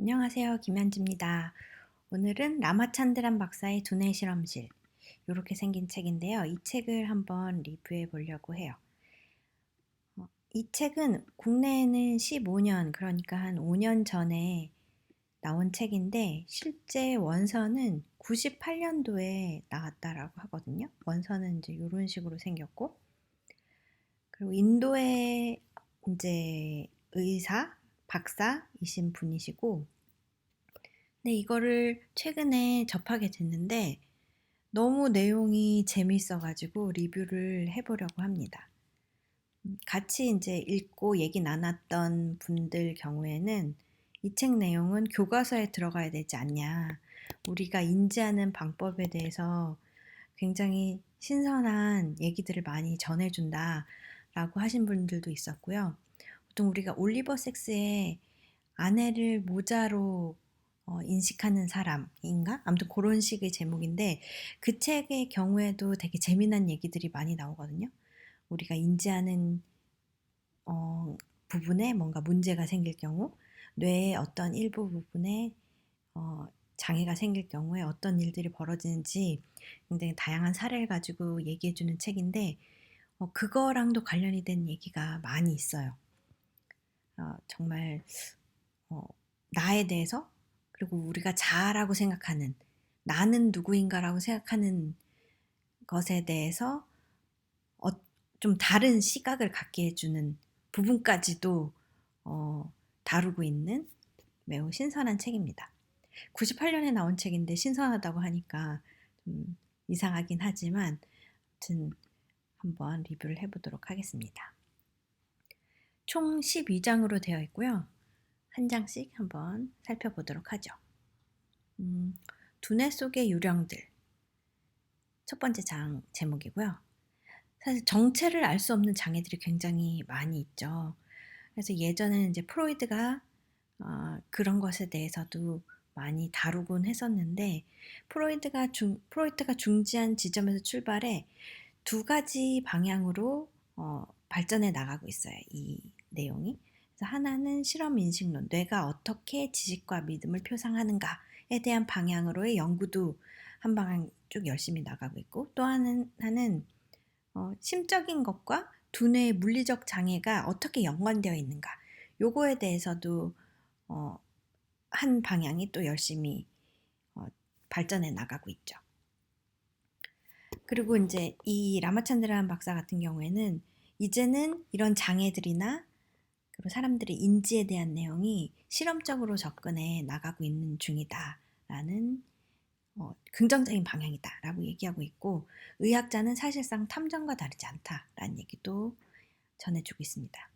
안녕하세요. 김현지입니다. 오늘은 라마찬드란 박사의 두뇌 실험실 이렇게 생긴 책인데요. 이 책을 한번 리뷰해 보려고 해요. 이 책은 국내에는 15년, 그러니까 한 5년 전에 나온 책인데 실제 원서는 98년도에 나왔다라고 하거든요. 원서는 이제 이런 식으로 생겼고, 그리고 인도의 이제 의사, 박사이신 분이시고, 네, 이거를 최근에 접하게 됐는데 너무 내용이 재밌어가지고 리뷰를 해보려고 합니다. 같이 이제 읽고 얘기 나눴던 분들 경우에는 이 책 내용은 교과서에 들어가야 되지 않냐. 우리가 인지하는 방법에 대해서 굉장히 신선한 얘기들을 많이 전해준다 라고 하신 분들도 있었고요. 보통 우리가 올리버 섹스의 아내를 모자로 인식하는 사람인가? 아무튼 그런 식의 제목인데 그 책의 경우에도 되게 재미난 얘기들이 많이 나오거든요. 우리가 인지하는 부분에 뭔가 문제가 생길 경우, 뇌의 어떤 일부 부분에 어, 장애가 생길 경우에 어떤 일들이 벌어지는지 굉장히 다양한 사례를 가지고 얘기해주는 책인데 그거랑도 관련이 된 얘기가 많이 있어요. 정말 어, 나에 대해서 그리고 우리가 자아라고 생각하는 나는 누구인가라고 생각하는 것에 대해서 어, 좀 다른 시각을 갖게 해주는 부분까지도 다루고 있는 매우 신선한 책입니다. 98년에 나온 책인데 신선하다고 하니까 좀 이상하긴 하지만 아무튼 한번 리뷰를 해보도록 하겠습니다. 총 12장으로 되어 있고요. 한 장씩 한번 살펴보도록 하죠. 두뇌 속의 유령들. 첫 번째 장 제목이고요. 사실 정체를 알 수 없는 장애들이 굉장히 많이 있죠. 그래서 예전에는 이제 프로이드가 그런 것에 대해서도 많이 다루곤 했었는데 프로이트가 중지한 지점에서 출발해 두 가지 방향으로 발전해 나가고 있어요. 이 내용이. 그래서 하나는 실험 인식론, 뇌가 어떻게 지식과 믿음을 표상하는가에 대한 방향으로의 연구도 한 방향 쭉 열심히 나가고 있고, 또 하나는 심적인 것과 두뇌의 물리적 장애가 어떻게 연관되어 있는가, 요거에 대해서도 어, 한 방향이 또 열심히 발전해 나가고 있죠. 그리고 이제 이 라마찬드란 박사 같은 경우에는 이제는 이런 장애들이나 그리고 사람들의 인지에 대한 내용이 실험적으로 접근해 나가고 있는 중이다라는 긍정적인 방향이다라고 얘기하고 있고, 의학자는 사실상 탐정과 다르지 않다라는 얘기도 전해주고 있습니다.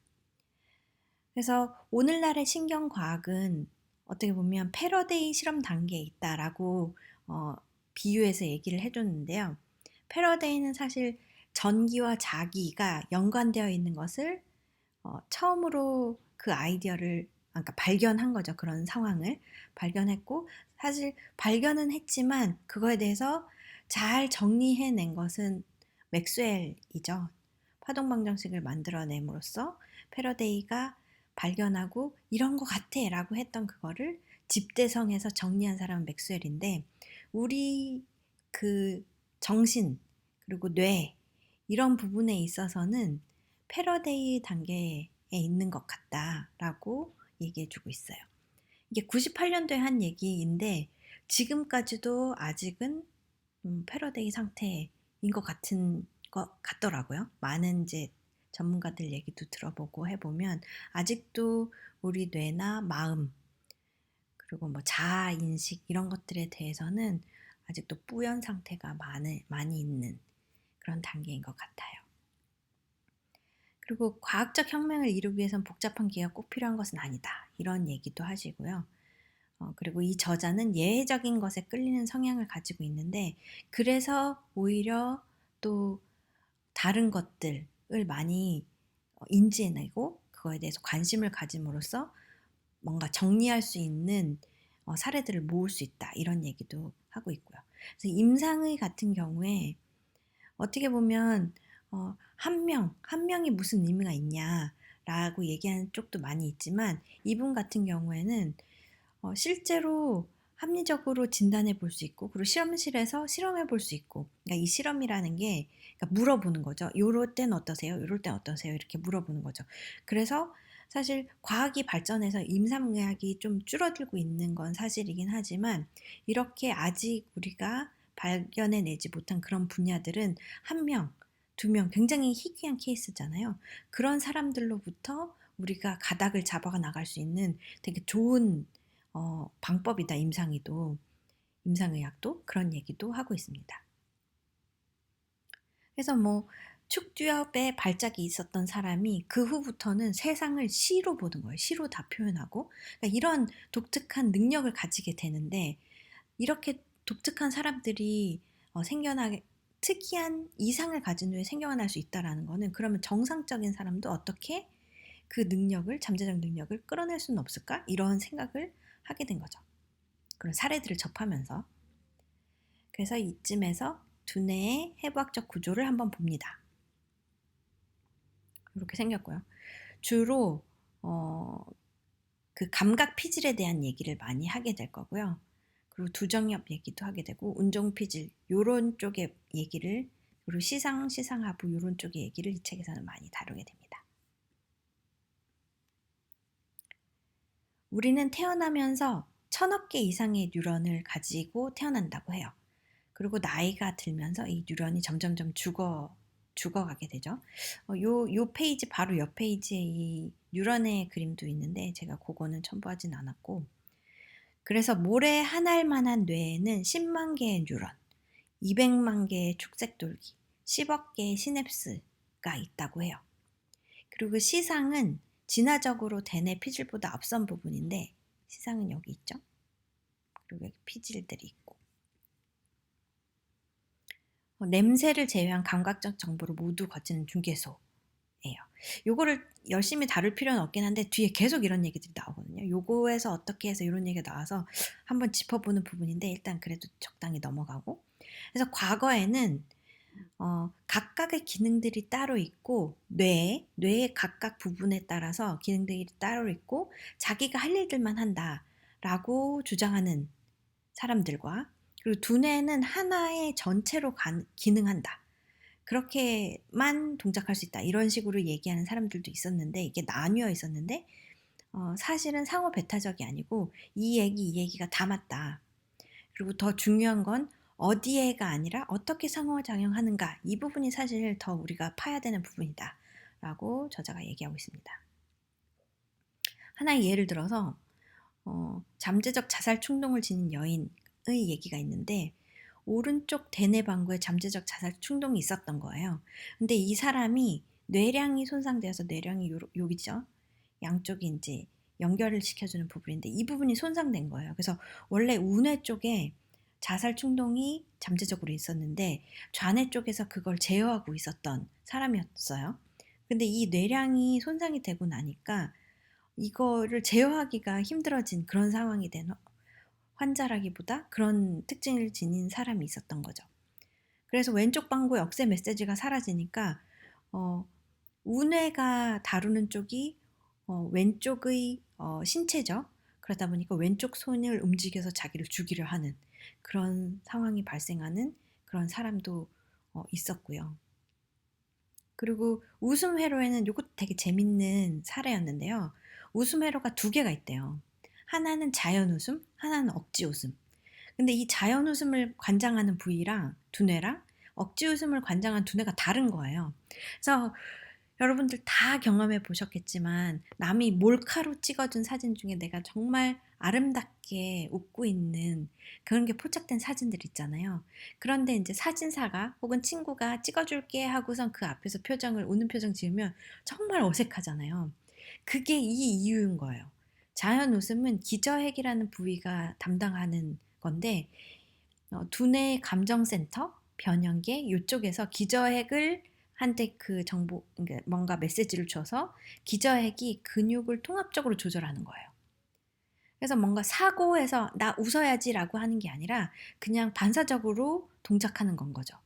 그래서 오늘날의 신경과학은 어떻게 보면 패러데이 실험 단계에 있다라고 비유해서 얘기를 해줬는데요. 패러데이는 사실 전기와 자기가 연관되어 있는 것을 처음으로 그 아이디어를 그러니까 발견한 거죠. 그런 상황을 발견했고, 사실 발견은 했지만 그거에 대해서 잘 정리해낸 것은 맥스웰이죠. 파동 방정식을 만들어냄으로써 패러데이가 발견하고 이런 것 같아 라고 했던 그거를 집대성에서 정리한 사람은 맥스웰인데, 우리 그 정신 그리고 뇌 이런 부분에 있어서는 패러데이 단계에 있는 것 같다라고 얘기해주고 있어요. 이게 98년도에 한 얘기인데 지금까지도 아직은 패러데이 상태인 것 같더라고요. 많은 이제 전문가들 얘기도 들어보고 해보면 아직도 우리 뇌나 마음 그리고 뭐 자아 인식 이런 것들에 대해서는 아직도 뿌연 상태가 많이 있는 그런 단계인 것 같아요. 그리고 과학적 혁명을 이루기 위해선 복잡한 기계가 꼭 필요한 것은 아니다. 이런 얘기도 하시고요. 그리고 이 저자는 예외적인 것에 끌리는 성향을 가지고 있는데, 그래서 오히려 또 다른 것들을 많이 인지해내고 그거에 대해서 관심을 가짐으로써 뭔가 정리할 수 있는 사례들을 모을 수 있다. 이런 얘기도 하고 있고요. 그래서 임상의 같은 경우에 어떻게 보면 한 명이 무슨 의미가 있냐라고 얘기하는 쪽도 많이 있지만, 이분 같은 경우에는 실제로 합리적으로 진단해 볼 수 있고 그리고 실험실에서 실험해 볼 수 있고 그러니까 이 실험이라는 게 그러니까 물어보는 거죠. 요럴 땐 어떠세요? 요럴 땐 어떠세요? 이렇게 물어보는 거죠. 그래서 사실 과학이 발전해서 임상의학이 좀 줄어들고 있는 건 사실이긴 하지만 이렇게 아직 우리가 발견해 내지 못한 그런 분야들은 한 명, 두 명 굉장히 희귀한 케이스잖아요. 그런 사람들로부터 우리가 가닥을 잡아 나갈 수 있는 되게 좋은 방법이다. 임상의학도 그런 얘기도 하고 있습니다. 그래서 뭐 축두엽에 발작이 있었던 사람이 그 후부터는 세상을 시로 보는 거예요. 시로 다 표현하고 그러니까 이런 독특한 능력을 가지게 되는데 이렇게 독특한 사람들이 생겨나게 특이한 이상을 가진 후에 생겨날 수 있다라는 거는 그러면 정상적인 사람도 어떻게 그 능력을 잠재적 능력을 끌어낼 수는 없을까? 이런 생각을 하게 된 거죠. 그런 사례들을 접하면서 그래서 이쯤에서 두뇌의 해부학적 구조를 한번 봅니다. 이렇게 생겼고요. 주로 그 감각 피질에 대한 얘기를 많이 하게 될 거고요. 그리고 두정엽 얘기도 하게 되고 운종 피질 요런 쪽의 얘기를 그리고 시상하부 요런 쪽의 얘기를 이 책에서는 많이 다루게 됩니다. 우리는 태어나면서 1000억 개 이상의 뉴런을 가지고 태어난다고 해요. 그리고 나이가 들면서 이 뉴런이 점점점 죽어가게 되죠. 요 페이지 바로 옆 페이지에 이 뉴런의 그림도 있는데 제가 그거는 첨부하진 않았고 그래서 모래 한 알만한 뇌에는 10만 개의 뉴런, 200만 개의 축색돌기, 10억 개의 시냅스가 있다고 해요. 그리고 시상은 진화적으로 대뇌 피질보다 앞선 부분인데 시상은 여기 있죠. 그리고 여기 피질들이 있고 냄새를 제외한 감각적 정보를 모두 거치는 중개소예요. 요거를 열심히 다룰 필요는 없긴 한데 뒤에 계속 이런 얘기들이 나오거든요. 요거에서 어떻게 해서 이런 얘기가 나와서 한번 짚어보는 부분인데 일단 그래도 적당히 넘어가고 그래서 과거에는 각각의 기능들이 따로 있고 뇌의 각각 부분에 따라서 기능들이 따로 있고 자기가 할 일들만 한다라고 주장하는 사람들과 그리고 두뇌는 하나의 전체로 기능한다. 그렇게만 동작할 수 있다. 이런 식으로 얘기하는 사람들도 있었는데 이게 나뉘어 있었는데 사실은 상호 배타적이 아니고 이 얘기가 다 맞다. 그리고 더 중요한 건 어디에가 아니라 어떻게 상호작용하는가 이 부분이 사실 더 우리가 파야 되는 부분이다 라고 저자가 얘기하고 있습니다. 하나의 예를 들어서 잠재적 자살 충동을 지닌 여인의 얘기가 있는데 오른쪽 대뇌 방구에 잠재적 자살 충동이 있었던 거예요. 근데 이 사람이 뇌량이 손상되어서 뇌량이 여기죠. 양쪽이 이제 연결을 시켜주는 부분인데 이 부분이 손상된 거예요. 그래서 원래 우뇌 쪽에 자살 충동이 잠재적으로 있었는데 좌뇌 쪽에서 그걸 제어하고 있었던 사람이었어요. 근데 이 뇌량이 손상이 되고 나니까 이거를 제어하기가 힘들어진 그런 상황이 된 환자라기보다 그런 특징을 지닌 사람이 있었던 거죠. 그래서 왼쪽 방구의 억세 메시지가 사라지니까 우뇌가 다루는 쪽이 왼쪽의 신체죠. 그러다 보니까 왼쪽 손을 움직여서 자기를 죽이려 하는 그런 상황이 발생하는 그런 사람도 있었고요. 그리고 웃음 회로에는 이것도 되게 재밌는 사례였는데요. 웃음 회로가 두 개가 있대요. 하나는 자연 웃음, 하나는 억지 웃음. 근데 이 자연 웃음을 관장하는 부위랑 두뇌랑 억지 웃음을 관장한 두뇌가 다른 거예요. 그래서 여러분들 다 경험해 보셨겠지만 남이 몰카로 찍어준 사진 중에 내가 정말 아름답게 웃고 있는 그런 게 포착된 사진들 있잖아요. 그런데 이제 사진사가 혹은 친구가 찍어줄게 하고선 그 앞에서 웃는 표정 지으면 정말 어색하잖아요. 그게 이 이유인 거예요. 자연 웃음은 기저핵이라는 부위가 담당하는 건데 두뇌 감정센터, 변형계 이쪽에서 기저핵을 한테 그 정보, 그러니까 뭔가 메시지를 줘서 기저핵이 근육을 통합적으로 조절하는 거예요. 그래서 뭔가 사고해서 나 웃어야지라고 하는 게 아니라 그냥 반사적으로 동작하는 건 거죠.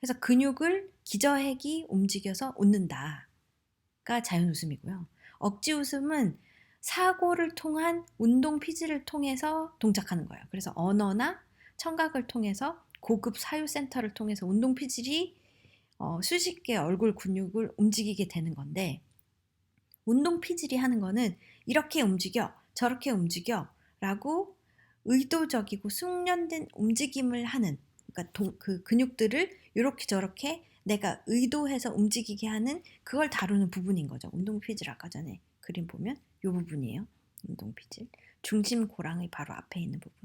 그래서 근육을 기저핵이 움직여서 웃는다가 자연 웃음이고요. 억지 웃음은 사고를 통한 운동 피지를 통해서 동작하는 거예요. 그래서 언어나 청각을 통해서 고급 사유센터를 통해서 운동 피질이 수십 개 얼굴 근육을 움직이게 되는 건데, 운동 피질이 하는 거는 이렇게 움직여, 저렇게 움직여 라고 의도적이고 숙련된 움직임을 하는, 그러니까 그 근육들을 이렇게 저렇게 내가 의도해서 움직이게 하는, 그걸 다루는 부분인 거죠. 운동 피질, 아까 전에 그림 보면 이 부분이에요. 운동 피질. 중심 고랑의 바로 앞에 있는 부분.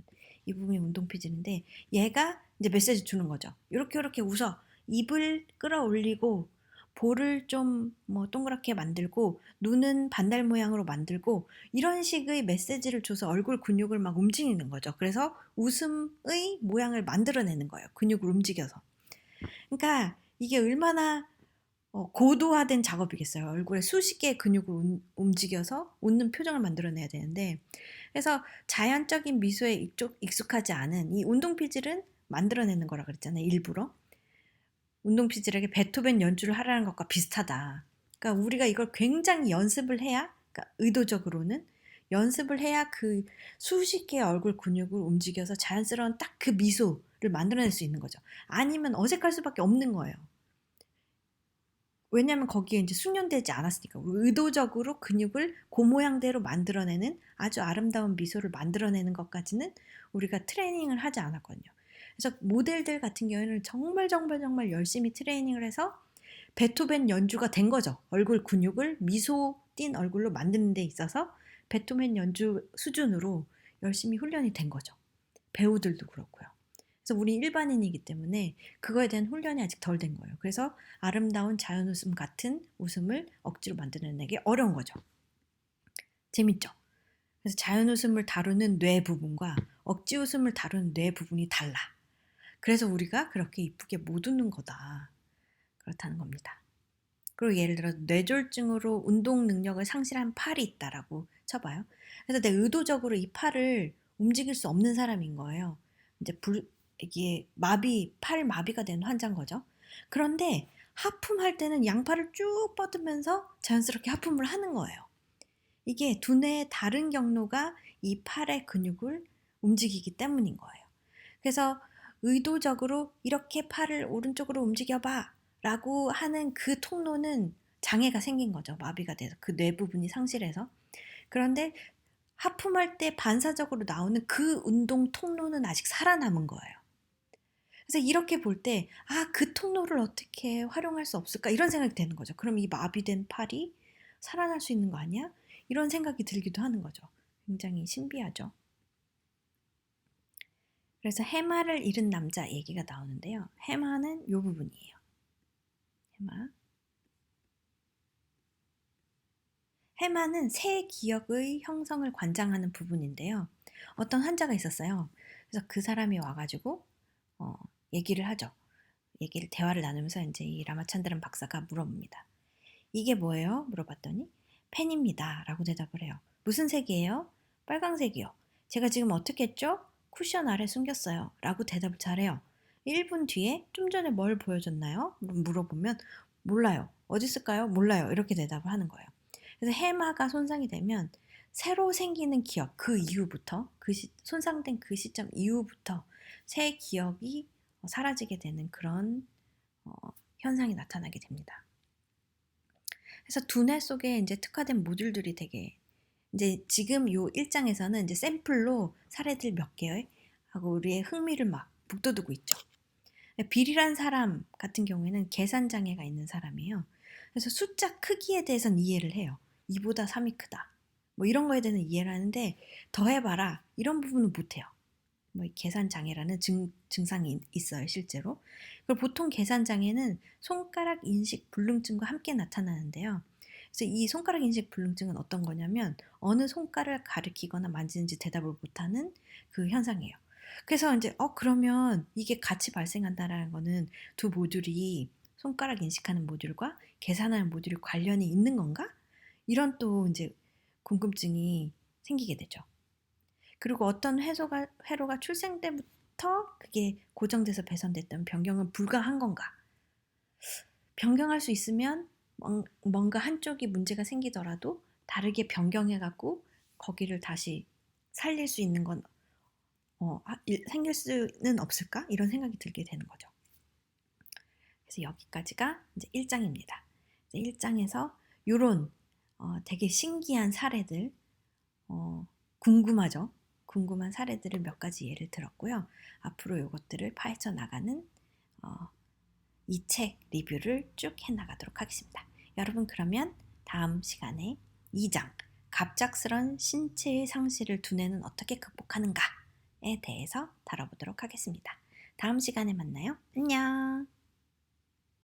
이 부분이 운동 피질인데, 얘가 이제 메시지 주는 거죠. 이렇게 웃어. 입을 끌어올리고 볼을 좀 뭐 동그랗게 만들고 눈은 반달 모양으로 만들고, 이런 식의 메시지를 줘서 얼굴 근육을 막 움직이는 거죠. 그래서 웃음의 모양을 만들어내는 거예요. 근육을 움직여서. 그러니까 이게 얼마나 고도화된 작업이겠어요. 얼굴에 수십 개의 근육을 움직여서 웃는 표정을 만들어내야 되는데, 그래서 자연적인 미소에 익숙하지 않은 이 운동 피질은 만들어내는 거라 그랬잖아요. 일부러. 운동 피질에게 베토벤 연주를 하라는 것과 비슷하다. 그러니까 우리가 이걸 굉장히 연습을 해야, 그러니까 의도적으로는 연습을 해야 그 수십 개의 얼굴 근육을 움직여서 자연스러운 딱 그 미소를 만들어낼 수 있는 거죠. 아니면 어색할 수밖에 없는 거예요. 왜냐하면 거기에 이제 숙련되지 않았으니까. 의도적으로 근육을 그 모양대로 만들어내는 아주 아름다운 미소를 만들어내는 것까지는 우리가 트레이닝을 하지 않았거든요. 그래서 모델들 같은 경우에는 정말 열심히 트레이닝을 해서 베토벤 연주가 된 거죠. 얼굴 근육을 미소 띤 얼굴로 만드는 데 있어서 베토벤 연주 수준으로 열심히 훈련이 된 거죠. 배우들도 그렇고요. 그래서 우리 일반인이기 때문에 그거에 대한 훈련이 아직 덜 된 거예요. 그래서 아름다운 자연 웃음 같은 웃음을 억지로 만들어내기 어려운 거죠. 재밌죠? 그래서 자연 웃음을 다루는 뇌 부분과 억지 웃음을 다루는 뇌 부분이 달라. 그래서 우리가 그렇게 이쁘게 못 웃는 거다. 그렇다는 겁니다. 그리고 예를 들어 뇌졸중으로 운동 능력을 상실한 팔이 있다라고 쳐봐요. 그래서 내가 의도적으로 이 팔을 움직일 수 없는 사람인 거예요. 이제 이게 팔 마비가 된 환자인 거죠. 그런데 하품할 때는 양팔을 쭉 뻗으면서 자연스럽게 하품을 하는 거예요. 이게 두뇌의 다른 경로가 이 팔의 근육을 움직이기 때문인 거예요. 그래서 의도적으로 이렇게 팔을 오른쪽으로 움직여봐 라고 하는 그 통로는 장애가 생긴 거죠. 마비가 돼서 그 뇌 부분이 상실해서. 그런데 하품할 때 반사적으로 나오는 그 운동 통로는 아직 살아남은 거예요. 그래서 이렇게 볼 때, 그 통로를 어떻게 활용할 수 없을까? 이런 생각이 되는 거죠. 그럼 이 마비된 팔이 살아날 수 있는 거 아니야? 이런 생각이 들기도 하는 거죠. 굉장히 신비하죠. 그래서 해마를 잃은 남자 얘기가 나오는데요. 해마는 이 부분이에요. 해마. 해마는 새 기억의 형성을 관장하는 부분인데요. 어떤 환자가 있었어요. 그래서 그 사람이 와가지고 얘기를 하죠. 대화를 나누면서 이제 이 라마찬드란 박사가 물어봅니다. 이게 뭐예요? 물어봤더니 펜입니다. 라고 대답을 해요. 무슨 색이에요? 빨강색이요. 제가 지금 어떻게 했죠? 쿠션 아래 숨겼어요. 라고 대답을 잘해요. 1분 뒤에 좀 전에 뭘 보여줬나요? 물어보면 몰라요. 어디 있을까요? 몰라요. 이렇게 대답을 하는 거예요. 그래서 해마가 손상이 되면 새로 생기는 기억, 그 이후부터, 손상된 그 시점 이후부터 새 기억이 사라지게 되는 그런 현상이 나타나게 됩니다. 그래서 두뇌 속에 이제 특화된 모듈들이 되게, 이제 지금 요 1장에서는 이제 샘플로 사례들 몇 개 하고 우리의 흥미를 막 북돋우고 있죠. 빌이란 사람 같은 경우에는 계산 장애가 있는 사람이에요. 그래서 숫자 크기에 대해서는 이해를 해요. 2보다 3이 크다. 뭐 이런 거에 대해서는 이해를 하는데 더해봐라 이런 부분은 못해요. 뭐 계산 장애라는 증상이 있어요, 실제로. 그리고 보통 계산 장애는 손가락 인식 불능증과 함께 나타나는데요. 그래서 이 손가락 인식 불능증은 어떤 거냐면 어느 손가락을 가리키거나 만지는지 대답을 못하는 그 현상이에요. 그래서 이제 그러면 이게 같이 발생한다라는 거는 두 모듈이 손가락 인식하는 모듈과 계산하는 모듈이 관련이 있는 건가? 이런 또 이제 궁금증이 생기게 되죠. 그리고 어떤 회로가 출생 때부터 그게 고정돼서 배선됐다면 변경은 불가한 건가? 변경할 수 있으면 뭔가 한쪽이 문제가 생기더라도 다르게 변경해 갖고 거기를 다시 살릴 수 있는 건 생길 수는 없을까? 이런 생각이 들게 되는 거죠. 그래서 여기까지가 이제 1장입니다. 1장에서 요런 되게 신기한 사례들 궁금하죠? 궁금한 사례들을 몇 가지 예를 들었고요. 앞으로 요것들을 파헤쳐 나가는 이 책 리뷰를 쭉 해나가도록 하겠습니다. 여러분 그러면 다음 시간에 2장 갑작스런 신체의 상실을 두뇌는 어떻게 극복하는가에 대해서 다뤄보도록 하겠습니다. 다음 시간에 만나요. 안녕.